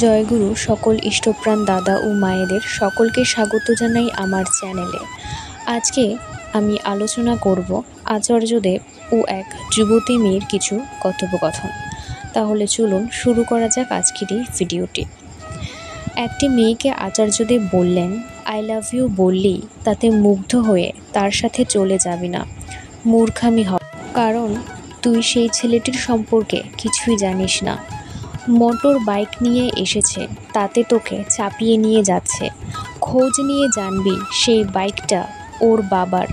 জয়গুরু সকল ইষ্টপ্রাণ দাদা ও মায়েদের সকলকে স্বাগত জানাই আমার চ্যানেলে। আজকে আমি আলোচনা করব আচার্যদেব ও এক যুবতী মেয়ের কিছু কথোপকথন। তাহলে চলুন শুরু করা যাক আজকের এই ভিডিওটি। একটি মেয়েকে আচার্যদেব বললেন, আই লাভ ইউ বললেই তাতে মুগ্ধ হয়ে তার সাথে চলে যাবি না, মূর্খামি হবে, কারণ তুই সেই ছেলেটির সম্পর্কে কিছুই জানিস না। মোটর বাইক নিয়ে এসেছে, তাতে তোকে চাপিয়ে নিয়ে যাচ্ছে। খোঁজ নিয়ে জানবি সেই বাইকটা ওর বাবার,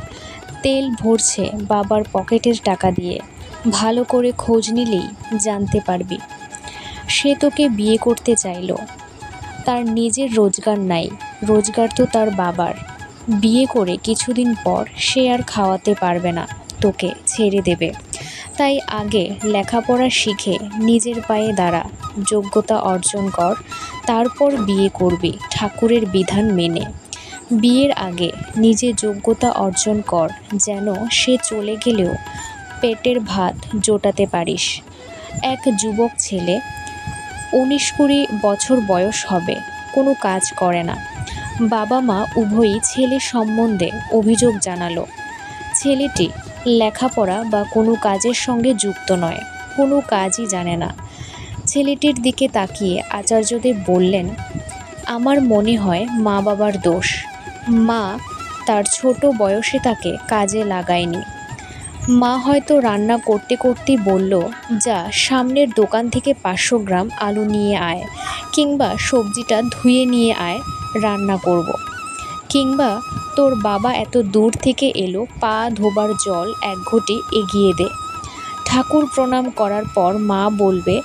তেল ভরছে বাবার পকেটের টাকা দিয়ে। ভালো করে খোঁজ নিলেই জানতে পারবি। সে তোকে বিয়ে করতে চাইল, তার নিজের রোজগার নাই, রোজগার তো তার বাবার। বিয়ে করে কিছুদিন পর সে আর খাওয়াতে পারবে না, তোকে ছেড়ে দেবে। তাই আগে লেখাপড়া শিখে নিজের পায়ে দাঁড়া, যোগ্যতা অর্জন কর, তারপর বিয়ে করবি ঠাকুরের বিধান মেনে। বিয়ের আগে নিজে যোগ্যতা অর্জন কর, যেন সে চলে গেলেও পেটের ভাত জোটাতে পারিস। এক যুবক ছেলে, 19-20 বছর বয়স হবে, কোনো কাজ করে না। বাবা মা উভয়ই ছেলে সম্বন্ধে অভিযোগ জানালো। ছেলেটি লেখাপড়া বা কোনো কাজের সঙ্গে যুক্ত নয়, কোনো কাজই জানে না। ছেলেটির দিকে তাকিয়ে আচার্যদেব বললেন, আমার মনে হয় মা বাবার দোষ। মা তার ছোট বয়সে তাকে কাজে লাগায়নি। মা হয়তো রান্না করতে করতেই বলল, যা সামনের দোকান থেকে 500 গ্রাম আলু নিয়ে আয়, কিংবা সবজিটা ধুয়ে নিয়ে আয়, রান্না করব। কিংবা তোর বাবা এত দূর থেকে এলো, পা ধোবার জল 1 ঘটি এগিয়ে দে। ঠাকুর প্রণাম করার পর মা বলবে,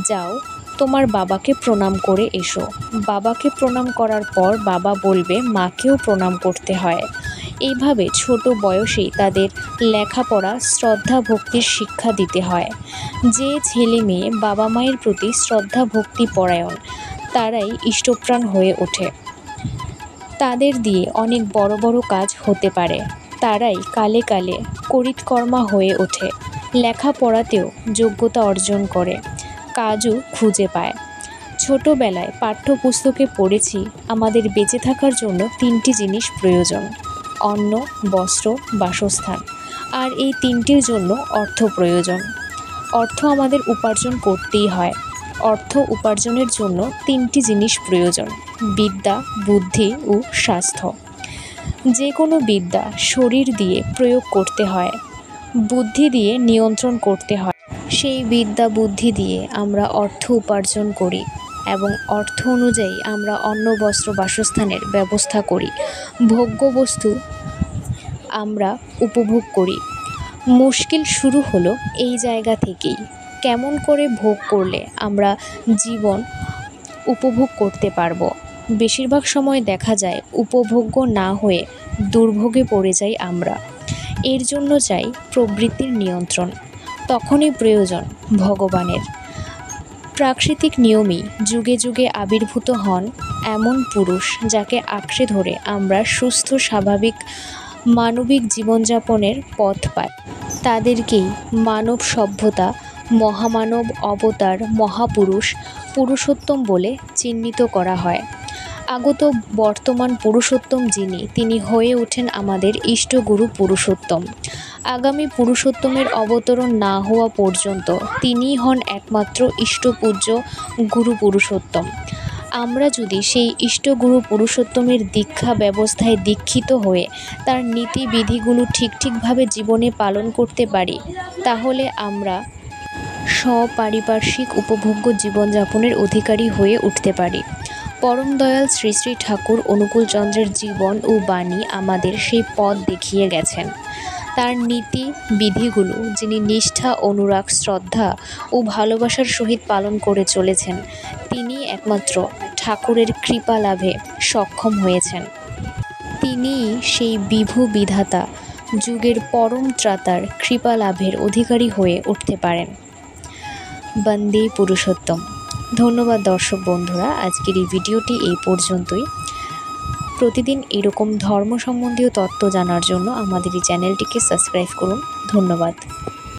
যাও তোমার বাবাকে প্রণাম করে এসো। বাবাকে প্রণাম করার পর বাবা বলবে মাকেও প্রণাম করতে হয়। এইভাবে ছোট বয়সেই তাদের লেখাপড়া, শ্রদ্ধা ভক্তির শিক্ষা দিতে হয়। যে ছেলে মেয়ে বাবা মায়ের প্রতি শ্রদ্ধা ভক্তি পরায়ণ, তারাই ইষ্টপ্রাণ হয়ে ওঠে। তাদের দিয়ে অনেক বড় বড় কাজ হতে পারে। তারাই কালে কালে করিতকর্মা হয়ে ওঠে, লেখাপড়াতেও যোগ্যতা অর্জন করে, কাজও খুঁজে পায়। ছোটবেলায় পাঠ্যপুস্তকে পড়েছি আমাদের বেঁচে থাকার জন্য 3টি জিনিস প্রয়োজন: অন্ন, বস্ত্র, বাসস্থান। আর এই 3টির জন্য অর্থ প্রয়োজন। অর্থ আমাদের উপার্জন করতেই হয়। অর্থ উপার্জনের জন্য 3টি জিনিস প্রয়োজন: বিদ্যা, বুদ্ধি ও স্বাস্থ্য। যে কোনো বিদ্যা শরীর দিয়ে প্রয়োগ করতে হয়, বুদ্ধি দিয়ে নিয়ন্ত্রণ করতে হয়। সেই বিদ্যা বুদ্ধি দিয়ে আমরা অর্থ উপার্জন করি এবং অর্থ অনুযায়ী আমরা অন্ন, বস্ত্র, বাসস্থানের ব্যবস্থা করি। ভোগ্য বস্তু আমরা উপভোগ করি। মুশকিল শুরু হলো এই জায়গা থেকেই। কেমন করে ভোগ করলে আমরা জীবন উপভোগ করতে পারবো? বেশিরভাগ সময় দেখা যায় উপভোগ্য না হয়ে দুর্ভোগে পড়ে যাই আমরা। এর জন্য চাই প্রবৃত্তির নিয়ন্ত্রণ। তখনই প্রয়োজন ভগবানের। প্রাকৃতিক নিয়মেই যুগে যুগে আবির্ভূত হন এমন পুরুষ, যাকে আঁকড়ে ধরে আমরা সুস্থ স্বাভাবিক মানবিক জীবনযাপনের পথ পাই। তাদেরকেই মানব সভ্যতা, মহামানব অবতার, মহাপুরুষ, পুরুষোত্তম বলে চিহ্নিত করা হয়। আগত বর্তমান পুরুষোত্তম যিনি, তিনি হয়ে ওঠেন আমাদের ইষ্টগুরু পুরুষোত্তম। আগামী পুরুষোত্তমের অবতরণ না হওয়া পর্যন্ত তিনিই হন একমাত্র ইষ্টপূজ্য গুরু পুরুষোত্তম। আমরা যদি সেই ইষ্টগুরু পুরুষোত্তমের দীক্ষা ব্যবস্থায় দীক্ষিত হয়ে তার নীতি বিধিগুলো ঠিকভাবে জীবনে পালন করতে পারি, তাহলে আমরা স্বপারিপার্শ্বিক উপভোগ্য জীবনযাপনের অধিকারী হয়ে উঠতে পারি। পরম দয়াল শ্রী শ্রী ঠাকুর অনুকূলচন্দ্রের জীবন ও বাণী আমাদের সেই পথ দেখিয়ে গেছেন। তার নীতি বিধিগুলো যিনি নিষ্ঠা, অনুরাগ, শ্রদ্ধা ও ভালোবাসার সহিত পালন করে চলেছেন, তিনি একমাত্র ঠাকুরের কৃপা লাভে সক্ষম হয়েছেন। তিনিই সেই বিভু বিধাতা, যুগের পরম ত্রাতার কৃপা লাভের অধিকারী হয়ে উঠতে পারেন। বন্দে পুরুষোত্তম। ধন্যবাদ দর্শক বন্ধুরা, আজকের এই ভিডিওটি এই পর্যন্তই। প্রতিদিন এরকম ধর্ম সম্বন্ধীয় তথ্য জানার জন্য আমাদের এই চ্যানেলটিকে সাবস্ক্রাইব করুন। ধন্যবাদ।